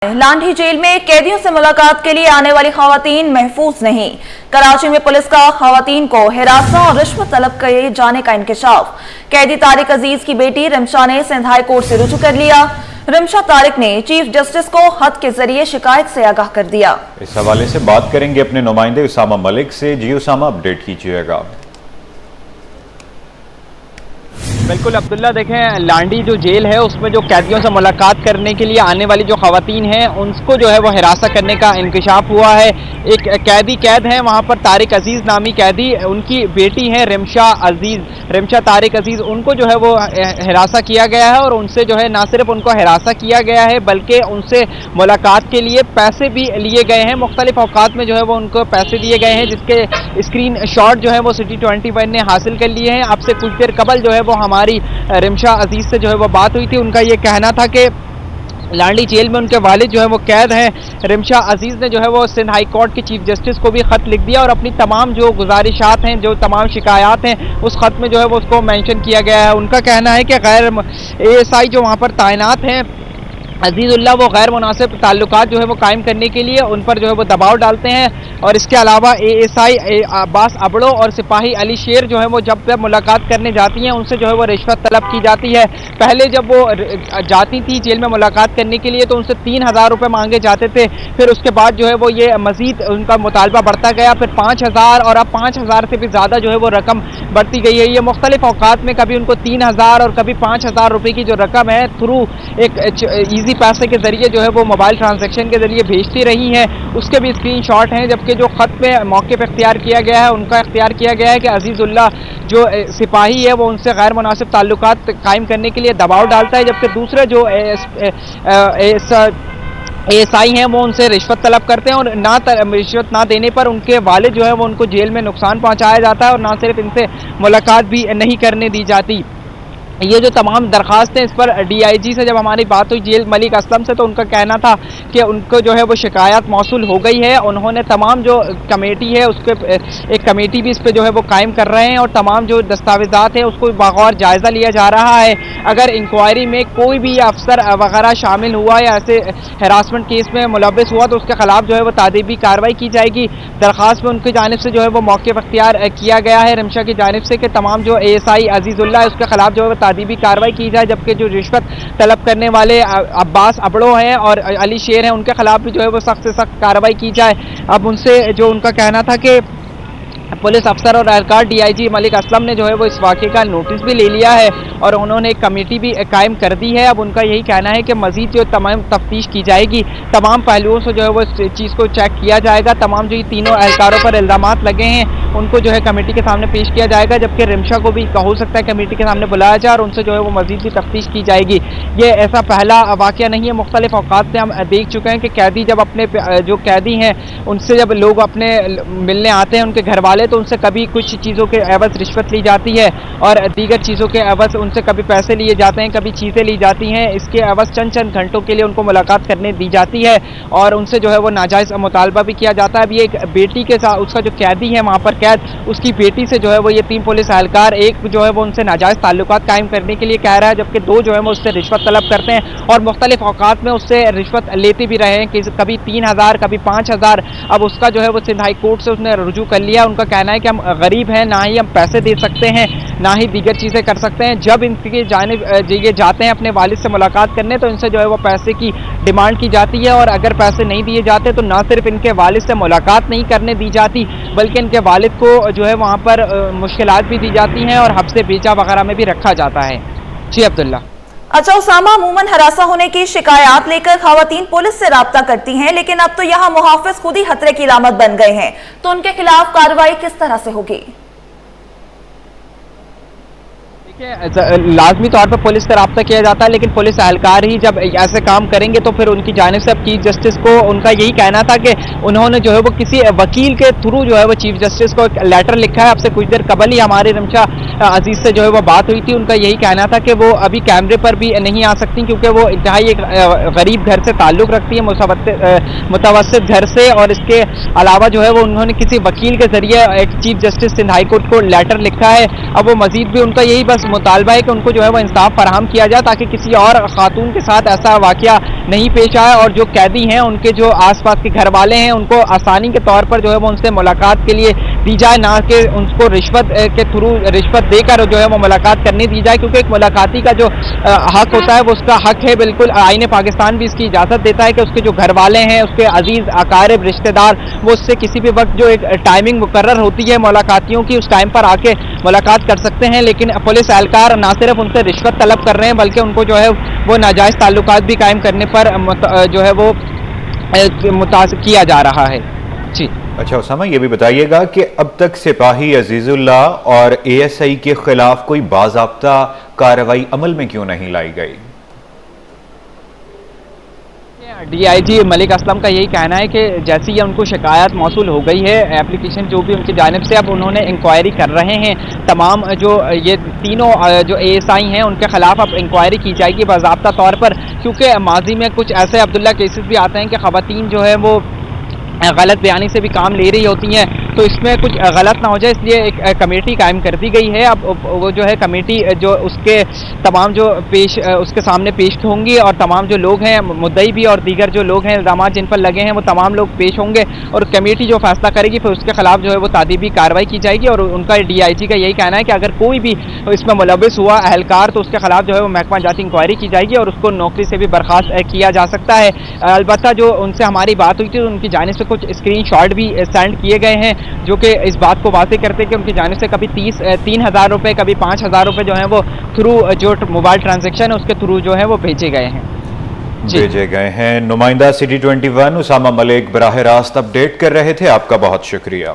Landhi jail में कैदियों से मुलाकात के लिए आने वाली खवातीन महफूज नहीं। कराची में पुलिस का खवातीन को हिरासा और रिश्वत तलब किए जाने का इंकशाफ। कैदी तारिक अजीज की बेटी रिमशा ने सिंध हाई कोर्ट से रुजू कर लिया। रिमशा तारिक ने चीफ जस्टिस को खत के जरिए शिकायत से आगाह कर दिया। इस हवाले से बात करेंगे अपने नुमाइंदे उसामा मलिक से। जी उसामा, अपडेट कीजिएगा। बिल्कुल अब्दुल्ला, देखें लांडी जो जेल है उसमें जो कैदियों से मुलाकात करने के लिए आने वाली जो खवातीन हैं उनको जो है वो हिरासा करने का इंकशाफ हुआ है। एक कैदी कैद है वहाँ पर, तारिक अजीज़ नामी कैदी, उनकी बेटी है रिमशा तारिक अजीज़, उनको जो है वो हिरासा किया गया है और उनसे जो है ना सिर्फ उनको हिरासा किया गया है बल्कि उनसे मुलाकात के लिए पैसे भी लिए गए हैं। मुख्तलिफ औकात में जो है वो उनको पैसे दिए गए हैं, जिसके स्क्रीन शॉट जो है वो सिटी 21 ने हासिल कर लिए हैं। अब से कुछ देर कबल जो है वो हमारी रिमशा अजीज से जो है वो बात हुई थी। उनका ये कहना था कि लांडी जेल में उनके वालिद जो है वो कैद हैं। रिमशा अजीज ने जो है वो सिंध हाई कोर्ट के चीफ जस्टिस को भी खत लिख दिया और अपनी तमाम जो गुजारिशात हैं, जो तमाम शिकायत हैं, उस खत में जो है वो उसको मेंशन किया गया है। उनका कहना है कि गैर ASI जो वहाँ पर तैनात हैं अजीज़ुल्लाह, वो गैर मुनासिब ताल्लुकात जो है वो कायम करने के लिए उन पर जो है वो दबाव डालते हैं। और इसके अलावा ASI अब्बास अबड़ो और सिपाही अली शेर जो है वो जब मुलाकात करने जाती हैं उनसे जो है वो रिश्वत तलब की जाती है। पहले जब वो जाती थी जेल में मुलाकात करने के लिए तो उनसे 3000 रुपये मांगे जाते थे। फिर उसके बाद जो है वो ये मज़ीद उनका मुतालबा बढ़ता गया, फिर 5000 और अब 5000 से भी ज़्यादा जो है वो रकम बढ़ती गई है। ये मुख्तलिफ औकात में कभी उनको 3000 और कभी 5000 रुपये की जो रकम है थ्रू एक पैसे के जरिए जो है वो मोबाइल ट्रांजैक्शन के जरिए भेजती रही हैं। उसके भी स्क्रीनशॉट हैं। जबकि जो खत में मौके पर इख्तियार किया गया है, उनका इख्तियार किया गया है कि अजीज़ुल्लाह जो सिपाही है वो उनसे गैर मुनासिब ताल्लुकात कायम करने के लिए दबाव डालता है, जबकि दूसरे जो ASI हैं वो उनसे रिश्वत तलब करते हैं और रिश्वत ना देने पर उनके वालिद जो है वो उनको जेल में नुकसान पहुंचाया जाता है और ना सिर्फ इनसे मुलाकात भी नहीं करने दी जाती। ये जो तमाम दरख्वास्तें, इस पर DIG से जब हमारी बात हुई जेल मलिक असलम से, तो उनका कहना था कि उनको जो है वो शिकायत मौसूल हो गई है। उन्होंने तमाम जो कमेटी है उसके एक कमेटी भी इस पर जो है वो कायम कर रहे हैं और तमाम जो दस्तावेज़ात हैं उसको बगौर जायज़ा लिया जा रहा है। अगर इंक्वायरी में कोई भी अफसर वगैरह शामिल हुआ या ऐसे हरासमेंट केस में मुलव्वस हुआ तो उसके खिलाफ जो है वो तादीबी कार्रवाई की जाएगी। दरख्वास्त में उनकी जानिब से जो है वो मौके पर इख्तियार किया गया है रिमशा की जानिब से कि तमाम जो ASI अजीज़ुल्लाह है उसके खिलाफ जो है वो तादीबी कार्रवाई की जाए, जबकि जो रिश्वत तलब करने वाले अब्बास अबड़ो हैं और अली शेर हैं उनके खिलाफ भी जो है वो सख्त से सख्त कार्रवाई की जाए। अब उनसे जो उनका कहना था कि पुलिस अफसर और एहलकार DIG मलिक असलम ने जो है वो इस वाक़े का नोटिस भी ले लिया है और उन्होंने एक कमेटी भी कायम कर दी है। अब उनका यही कहना है कि मज़ीद जो तमाम तफ्तीश की जाएगी, तमाम पहलुओं से जो है वो इस चीज़ को चेक किया जाएगा। तमाम जो ये तीनों एहलकारों पर इल्ज़ामात लगे हैं उनको जो है कमेटी के सामने पेश किया जाएगा, जबकि रिमशा को भी हो सकता है कमेटी के सामने बुलाया जाए और उनसे जो है वो मज़ीद भी तफ्तीश की जाएगी। ये ऐसा पहला वाक़या नहीं है। मुख्तलिफ औकात से हम देख चुके हैं कि कैदी जब अपने जो कैदी हैं उनसे जब लोग अपने मिलने आते हैं उनके घर वाले, तो उनसे कभी कुछ चीज़ों के एवज़ रिश्वत ली जाती है और दीगर चीज़ों के एवज़ उनसे कभी पैसे लिए जाते हैं, कभी चीज़ें ली जाती हैं। इसके एवज़ चंद घंटों के लिए उनको मुलाकात करने दी जाती है और उनसे जो है वो नाजायज़ मुतालबा भी किया जाता है। अब ये एक बेटी के साथ, उसका जो कैदी है वहाँ पर कैद, उसकी बेटी से जो है वो ये 3 पुलिस एहलकार, एक जो है वो उनसे नाजायज़ ताल्लुकात कायम करने के लिए कह रहा है, जबकि 2 जो है वो उससे रिश्वत तलब करते हैं और मुख्तलिफ औकात में उससे रिश्वत लेते भी रहे हैं कि कभी 3000 कभी 5000। अब उसका जो है वो सिंध हाई कोर्ट से उसने रुजू कर लिया। उनका कहना है कि हम गरीब हैं, ना ही हम पैसे दे सकते हैं, ना ही दीगर चीज़ें कर सकते हैं। जब इनकी जानिब ये जाते हैं अपने वालिद से मुलाकात करने तो इनसे जो है वो पैसे की डिमांड की जाती है और अगर पैसे नहीं दिए जाते तो ना सिर्फ इनके वालिद से मुलाकात नहीं करने दी जाती बल्कि इनके वालिद को जो है वहाँ पर मुश्किलात भी दी जाती हैं और हब्से बेचा वगैरह में भी रखा जाता है। जी अब्दुल्ला। अच्छा उसामा, अमूमन हरासा होने की शिकायत लेकर खवातीन पुलिस से राब्ता करती हैं, लेकिन अब तो यहाँ मुहाफिज खुद ही खतरे की अलामत बन गए हैं, तो उनके खिलाफ कार्रवाई किस तरह से होगी? लाजमी तौर पर पुलिस से रब्ता किया जाता है, लेकिन पुलिस एहलकार ही जब ऐसे काम करेंगे तो फिर उनकी जानिब से अब चीफ जस्टिस को उनका यही कहना था कि उन्होंने जो है वो किसी वकील के थ्रू जो है वो चीफ जस्टिस को एक लेटर लिखा है। अब से कुछ देर कबल ही हमारे रिमशा अजीज से जो है वो बात हुई थी। उनका यही कहना था कि वो अभी कैमरे पर भी नहीं आ सकती क्योंकि वो इंतहाई एक गरीब घर से ताल्लुक़ रखती है, मुतवस्सित घर से, और इसके अलावा जो है वो उन्होंने किसी वकील के जरिए एक chief justice Sindh high court को लेटर लिखा है। अब वो मजीद भी उनका यही बस मुतालबा है कि उनको जो है वो इंसाफ फराहम किया जाए ताकि किसी और खातून के साथ ऐसा वाकया नहीं पेश आए, और जो कैदी हैं उनके जो आसपास के घर वाले हैं उनको आसानी के तौर पर जो है वो उनसे मुलाकात के लिए दी जाए, ना कि उनको रिश्वत के थ्रू रिश्वत देकर जो है वो मुलाकात करने दी जाए, क्योंकि एक मुलाकाती का जो हक होता है वो उसका हक है बिल्कुल। आईन पाकिस्तान भी इसकी इजाज़त देता है कि उसके जो घर वाले हैं, उसके अजीज़ अकारिब रिश्तेदार, वो उससे किसी भी वक्त जो एक टाइमिंग मुकर्रर होती है मुलाकातियों की, उस टाइम पर आके मुलाकात कर सकते हैं। लेकिन पुलिस एहलकार ना सिर्फ उनसे रिश्वत तलब कर रहे हैं बल्कि उनको जो है वो नाजायज़ ताल्लुकात भी कायम करने पर जो है वो मुतासिब किया जा रहा है। जी अच्छा उसामा, ये भी बताइएगा कि अब तक सिपाही अजीजुल्लाह और ASI के खिलाफ कोई बाज़ाब्ता कार्रवाई अमल में क्यों नहीं लाई गई? DIG मलिक असलम का यही कहना है कि जैसी ये उनको शिकायत मौसूल हो गई है, एप्लीकेशन जो भी उनकी जानिब से, अब उन्होंने इंक्वायरी कर रहे हैं। तमाम जो ये तीनों जो ASI हैं उनके खिलाफ अब इंक्वायरी की जाएगी बाज़ाब्ता तौर पर, क्योंकि माजी में कुछ ऐसे अब्दुल्ला केसेस भी आते हैं कि ख़वातीन जो है वो गलत बयानी से भी काम ले रही होती हैं, तो इसमें कुछ गलत ना हो जाए इसलिए एक कमेटी कायम कर दी गई है। अब वो जो है कमेटी जो उसके तमाम जो उसके सामने पेश होंगी, और तमाम जो लोग हैं मुद्दई भी और दीगर जो लोग हैं इल्ज़ाम जिन पर लगे हैं वो तमाम लोग पेश होंगे, और कमेटी जो फैसला करेगी फिर उसके खिलाफ जो है वो तादीबी कार्रवाई की जाएगी। और उनका DIG का यही कहना है कि अगर कोई भी इसमें मुलविस हुआ एहलकार तो उसके खिलाफ जो है वो महकमा जाती इंक्वायरी की जाएगी और उसको नौकरी से भी बर्खास्त किया जा सकता है। अलबत्ता जो उनसे हमारी बात हुई थी उनकी जानिब से कुछ स्क्रीनशॉट भी सेंड किए गए हैं जो कि इस बात को वाज़ेह करते हैं कि उनकी जानिब से कभी 3,000 रुपये, कभी 5,000 रुपये जो हैं वो थ्रू जो मोबाइल ट्रांजैक्शन है उसके थ्रू जो है वो भेजे गए हैं। भेजे गए हैं। नुमाइंदा City 21 उसामा मलिक बराह रास्त अपडेट कर रहे थे। आपका बहुत शुक्रिया।